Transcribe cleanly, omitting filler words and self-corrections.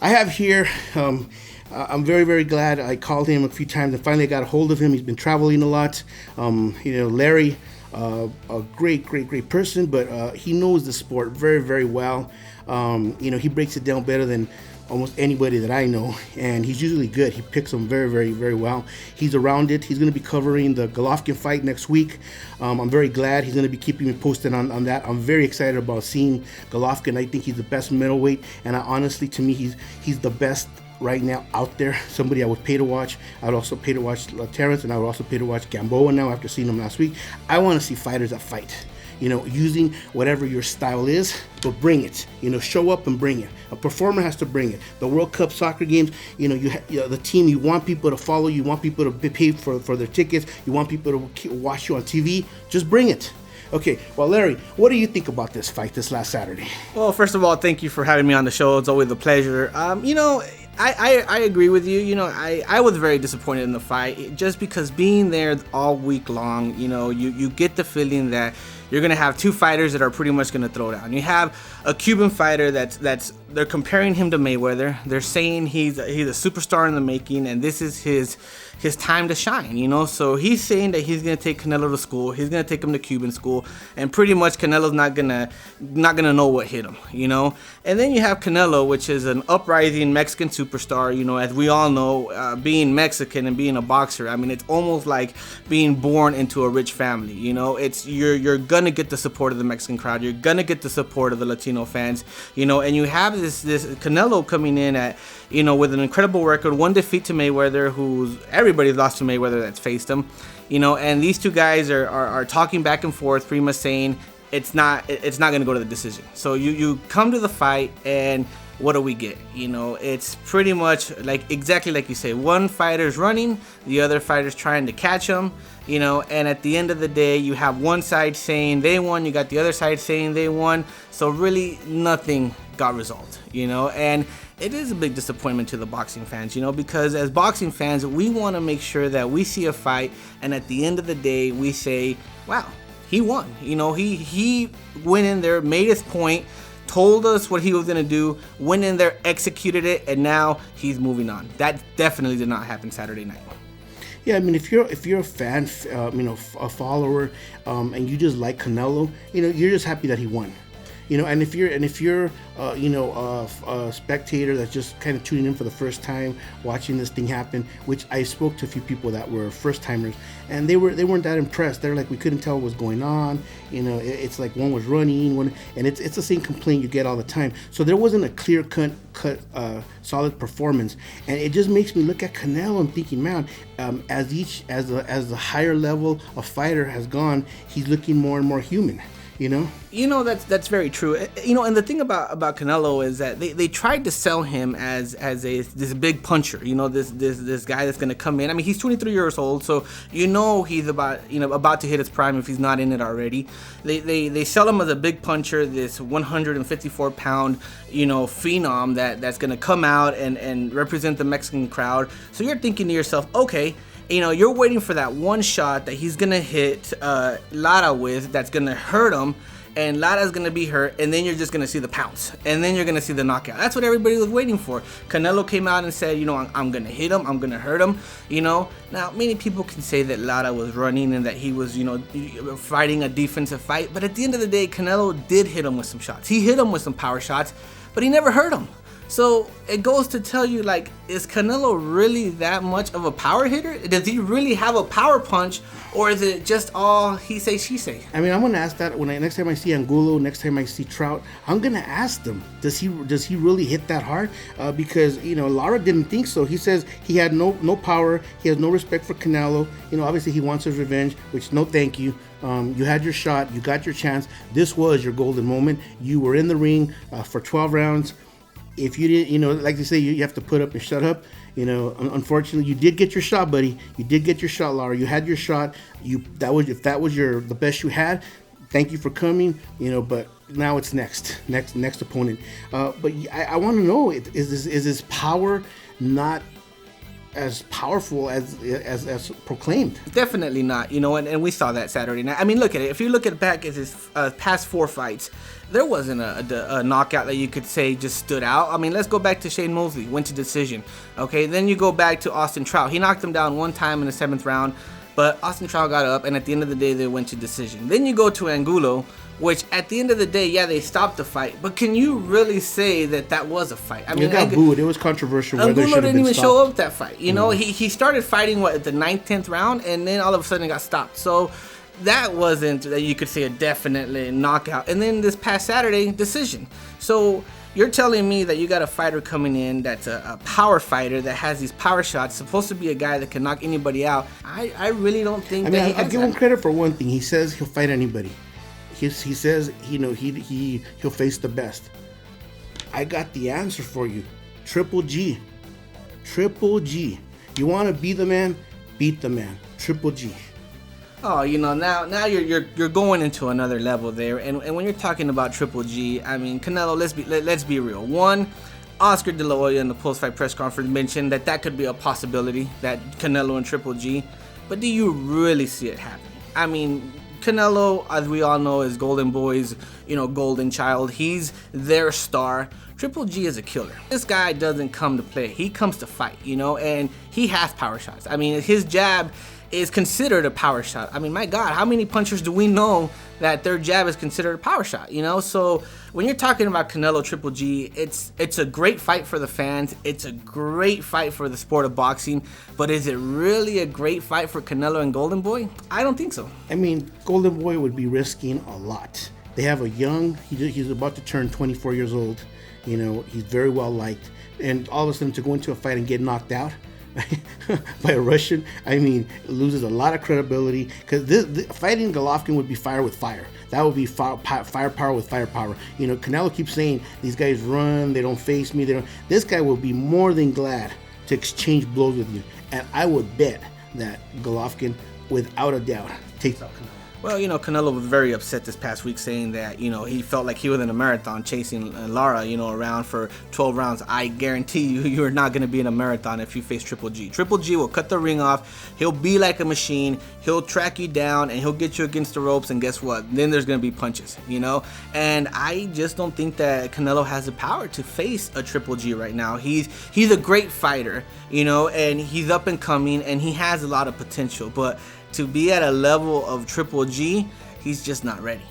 I have here. I'm very, very glad I called him a few times and finally got a hold of him. He's been traveling a lot. Larry, a great person, but he knows the sport very, very well. He breaks it down better than almost anybody that I know, and he's usually good. He picks them very, very, very well. He's around it. He's going to be covering the Golovkin fight next week. I'm very glad he's going to be keeping me posted on that. I'm very excited about seeing Golovkin. I think he's the best middleweight, and honestly, to me, he's the best right now out there. Somebody I would pay to watch. I would also pay to watch Terrence, and I would also pay to watch Gamboa now after seeing him last week. I want to see fighters that fight. Using whatever your style is, but bring it. Show up and bring it. A performer has to bring it. The World Cup soccer games, the team, you want people to follow, you want people to pay for their tickets, you want people to watch you on TV, just bring it. Okay, well, Larry, what do you think about this fight this last Saturday? Well, first of all, thank you for having me on the show. It's always a pleasure. I agree with you. I was very disappointed in the fight just because being there all week long, you get the feeling that you're going to have two fighters that are pretty much going to throw down. You have a Cuban fighter that's they're comparing him to Mayweather. They're saying he's a superstar in the making, and this is his time to shine, So he's saying that he's going to take Canelo to school. He's going to take him to Cuban school, and pretty much Canelo's not going to know what hit him, And then you have Canelo, which is an uprising Mexican superstar, as we all know, being Mexican and being a boxer. I mean, it's almost like being born into a rich family, It's you're going to get the support of the Mexican crowd. You're going to get the support of the Latino fans, and you have this Canelo coming in at, with an incredible record, one defeat to Mayweather, who's everybody's lost to Mayweather that's faced him, and these two guys are talking back and forth, pretty much saying it's not going to go to the decision. So you come to the fight, and what do we get? It's pretty much exactly like you say. One fighter's running, the other fighter's trying to catch him, and at the end of the day, you have one side saying they won, you got the other side saying they won, so really nothing got resolved, and it is a big disappointment to the boxing fans, because as boxing fans, we want to make sure that we see a fight, and at the end of the day, we say, wow, he won. He went in there, made his point, told us what he was going to do, went in there, executed it, and now he's moving on. That definitely did not happen Saturday night. Yeah, I mean, if you're a fan, a follower, and you just like Canelo, you're just happy that he won. And if you're a spectator that's just kind of tuning in for the first time, watching this thing happen, which I spoke to a few people that were first timers, and they weren't that impressed. They're like, we couldn't tell what was going on. It's like one was running, and it's the same complaint you get all the time. So there wasn't a clear cut solid performance, and it just makes me look at Canelo and thinking, man, as the higher level a fighter has gone, he's looking more and more human. That's very true. And the thing about Canelo is that they tried to sell him as this big puncher. This guy that's going to come in. I mean, he's 23 years old, so he's about to hit his prime if he's not in it already. They sell him as a big puncher, this 154 pound phenom that's going to come out and represent the Mexican crowd. So you're thinking to yourself, okay, you're waiting for that one shot that he's going to hit Lara with that's going to hurt him, and Lara's going to be hurt, and then you're just going to see the pounce, and then you're going to see the knockout. That's what everybody was waiting for. Canelo came out and said, I'm going to hit him, I'm going to hurt him, Now, many people can say that Lara was running and that he was, fighting a defensive fight, but at the end of the day, Canelo did hit him with some shots. He hit him with some power shots, but he never hurt him. So it goes to tell you, is Canelo really that much of a power hitter? Does he really have a power punch, or is it just all he say, she say? I mean, I'm gonna ask that next time I see Angulo, next time I see Trout. I'm gonna ask them, does he really hit that hard? Because Lara didn't think so. He says he had no power. He has no respect for Canelo. Obviously he wants his revenge, which no thank you. You had your shot. You got your chance. This was your golden moment. You were in the ring for 12 rounds. If you didn't, like they say, you have to put up and shut up. Unfortunately, you did get your shot, buddy. You did get your shot, Lara. You had your shot. If that was the best you had. Thank you for coming. But now it's next opponent. But I want to know, is his power not as powerful as proclaimed. Definitely not, and we saw that Saturday night. I mean, look at it. If you look at back at his past 4 fights, there wasn't a knockout that you could say just stood out. I mean, let's go back to Shane Mosley, went to decision. Okay, then you go back to Austin Trout. He knocked him down one time in the 7th round, but Austin Trout got up, and at the end of the day, they went to decision. Then you go to Angulo, which at the end of the day, yeah, they stopped the fight, but can you really say that was a fight? I mean, it got booed. It was controversial. Angulo didn't even show up that fight. He started fighting at the 9th, 10th round, and then all of a sudden it got stopped. So that wasn't that you could say a definitely knockout. And then this past Saturday, decision. So you're telling me that you got a fighter coming in that's a power fighter that has these power shots, supposed to be a guy that can knock anybody out. I really don't think that he has I'll give him credit for one thing. He says he'll fight anybody. He says he'll face the best. I got the answer for you. Triple G. You want to be the man? Beat the man. Triple G. Oh, now you're going into another level there, and when you're talking about Triple G, I mean, Canelo, let's be real. One, Oscar De La Hoya in the post-fight press conference mentioned that could be a possibility, that Canelo and Triple G, but do you really see it happening? I mean, Canelo, as we all know, is Golden Boy's, golden child. He's their star. Triple G is a killer. This guy doesn't come to play. He comes to fight, and he has power shots. I mean, his jab is considered a power shot. I mean, my God, how many punchers do we know that their jab is considered a power shot, So when you're talking about Canelo Triple G, it's a great fight for the fans. It's a great fight for the sport of boxing. But is it really a great fight for Canelo and Golden Boy? I don't think so. I mean, Golden Boy would be risking a lot. They have a young, he's about to turn 24 years old. He's very well liked. And all of a sudden to go into a fight and get knocked out by a Russian, I mean, it loses a lot of credibility, because fighting Golovkin would be fire with fire. That would be firepower with firepower. Canelo keeps saying these guys run, they don't face me. This guy will be more than glad to exchange blows with you, and I would bet that Golovkin, without a doubt, takes out Canelo. Well, Canelo was very upset this past week, saying that, he felt like he was in a marathon chasing Lara, around for 12 rounds. I guarantee you're not going to be in a marathon if you face Triple G. Triple G will cut the ring off. He'll be like a machine. He'll track you down, and he'll get you against the ropes, and guess what? Then there's going to be punches, And I just don't think that Canelo has the power to face a Triple G right now. He's a great fighter, and he's up and coming, and he has a lot of potential, but to be at a level of Triple G, he's just not ready.